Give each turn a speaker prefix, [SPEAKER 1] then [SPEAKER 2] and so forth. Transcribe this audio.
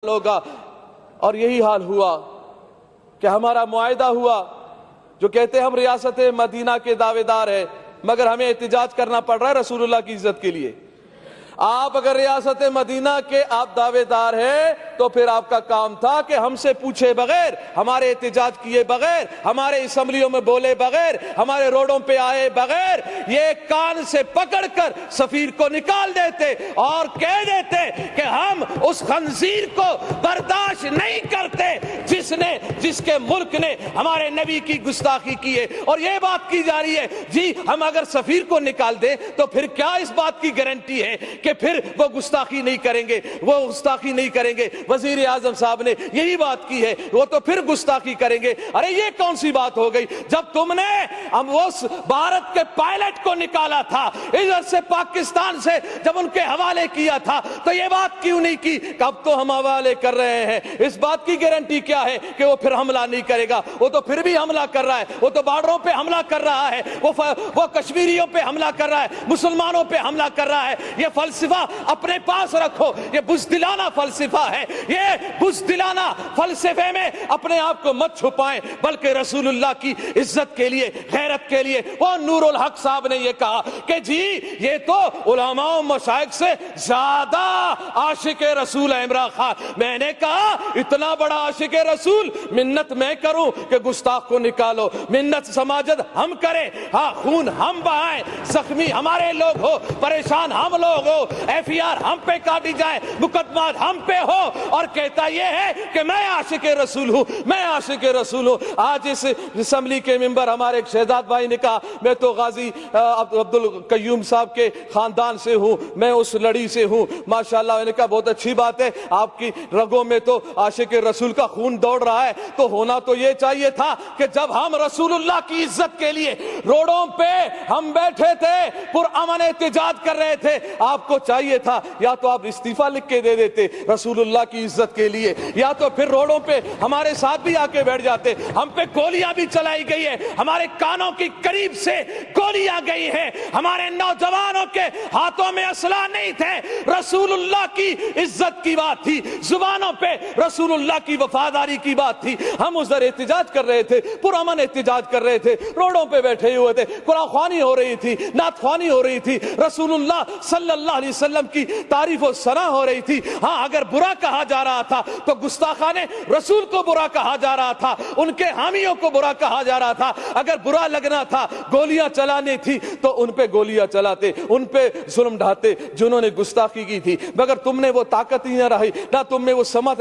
[SPEAKER 1] ہوگا۔ اور یہی حال ہوا کہ ہمارا معاہدہ ہوا، جو کہتے ہیں ہم ریاست مدینہ کے دعوے دار ہیں، مگر ہمیں احتجاج کرنا پڑ رہا ہے رسول اللہ کی عزت کے لیے۔ آپ اگر ریاست مدینہ کے آپ دعوے دار ہیں تو پھر آپ کا کام تھا کہ ہم سے پوچھے بغیر، ہمارے احتجاج کیے بغیر، ہمارے اسمبلیوں میں بولے بغیر، ہمارے روڈوں پہ آئے بغیر یہ کان سے پکڑ کر سفیر کو نکال دیتے اور کہہ دیتے کہ ہم اس خنزیر کو برداشت نہیں کرتے جس کے ملک نے ہمارے نبی کی گستاخی کی ہے۔ اور یہ بات کی جا رہی ہے جی ہم اگر سفیر کو نکال دیں تو پھر کیا اس بات کی گارنٹی ہے کہ پھر وہ گستاخی نہیں کریں گے، وہ گستاخی نہیں کریں گے۔ وزیر اعظم صاحب نے یہی بات کی ہے، وہ تو پھر گستاخی کریں گے۔ ارے یہ کون سی بات ہو گئی؟ جب تم نے اس بھارت کے پائلٹ کو نکالا تھا ادھر سے پاکستان سے، جب ان کے حوالے کیا تھا تو یہ بات کیوں نہیں کی کہ اب تو ہم حوالے کر رہے ہیں؟ اس بات کی گارنٹی کیا ہے کہ وہ پھر حملہ نہیں کرے گا؟ وہ تو پھر بھی حملہ کر رہا ہے، وہ تو بارڈروں پہ حملہ کر رہا ہے، وہ کشمیریوں پہ حملہ کر رہا ہے، مسلمانوں پہ حملہ کر رہا ہے۔ یہ فلسفہ اپنے پاس رکھو، یہ بزدلانہ فلسفہ ہے۔ یہ بزدلانہ فلسفے میں اپنے آپ کو مت چھپائیں، بلکہ رسول اللہ کی عزت کے لیے، غیرت کے لیے۔ وہ نور الحق صاحب نے یہ کہا کہ جی یہ تو علماء و مشائخ سے زیادہ عاشق رسول ہے عمران خان۔ میں نے کہا اتنا بڑا عاشق رسول منت میں کروں کہ گستاخ کو نکالو، منت سماجت ہم کریں، ہاں خون ہم بہائیں، زخمی ہمارے لوگ ہو، پریشان ہم لوگ ہو، ایف ای آر ہم پہ کاٹی جائے، مقدمات ہم پہ ہو، اور کہتا یہ ہے کہ میں عاشق رسول ہوں، میں عاشق رسول ہوں۔ آج اس اسمبلی کے ممبر ہمارے ایک شہزاد بھائی نے کہا میں تو غازی عبد القیوم صاحب کے خاندان سے ہوں، میں اس لڑی سے ہوں، ماشاءاللہ۔ میں نے کہا بہت اچھی بات ہے، آپ کی رگوں میں تو عاشق رسول کا خون دوڑ رہا ہے، تو ہونا تو یہ چاہیے تھا کہ جب ہم رسول اللہ کی عزت کے لیے روڈوں پہ ہم بیٹھے تھے، پرامن احتجاج کر رہے تھے، آپ کو چاہیے تھا یا تو آپ استعفیٰ لکھ کے دے دیتے رسول اللہ کی عزت کے لیے، یا تو پھر روڈوں پہ ہمارے ساتھ بھی آ کے بیٹھ جاتے۔ ہم پہ گولیاں بھی چلائی گئی ہے، ہمارے کانوں کی قریب سے گولیاں گئی ہیں، ہمارے نوجوانوں کے ہاتھوں میں اسلحہ نہیں تھے، رسول اللہ کی عزت کی بات تھی، زبانوں پہ رسول اللہ کی وفاداری کی بات تھی۔ ہم ادھر احتجاج کر رہے تھے، پرامن احتجاج کر رہے تھے، روڈوں پہ بیٹھے ہوئے تھے، قرآن خوانی ہو رہی تھی، نعت خوانی ہو رہی تھی، رسول اللہ صلی اللہ علیہ وسلم کی تعریف و ثنا ہو رہی تھی۔ ہاں اگر برا کہا جا رہا تھا تو گستاخان رسول کو برا کہا جا رہا تھا، ان کے حامیوں کو برا کہا جا رہا تھا۔ اگر برا لگنا تھا، گولیاں چلانی تھی تو ان پہ گولیاں چلاتے، ان پہ ظلم ڈھاتے جنہوں نے گستاخی کی تھی، مگر تم نے وہ طاقت ہی نہ رہی، نہ تم میں وہ سمجھ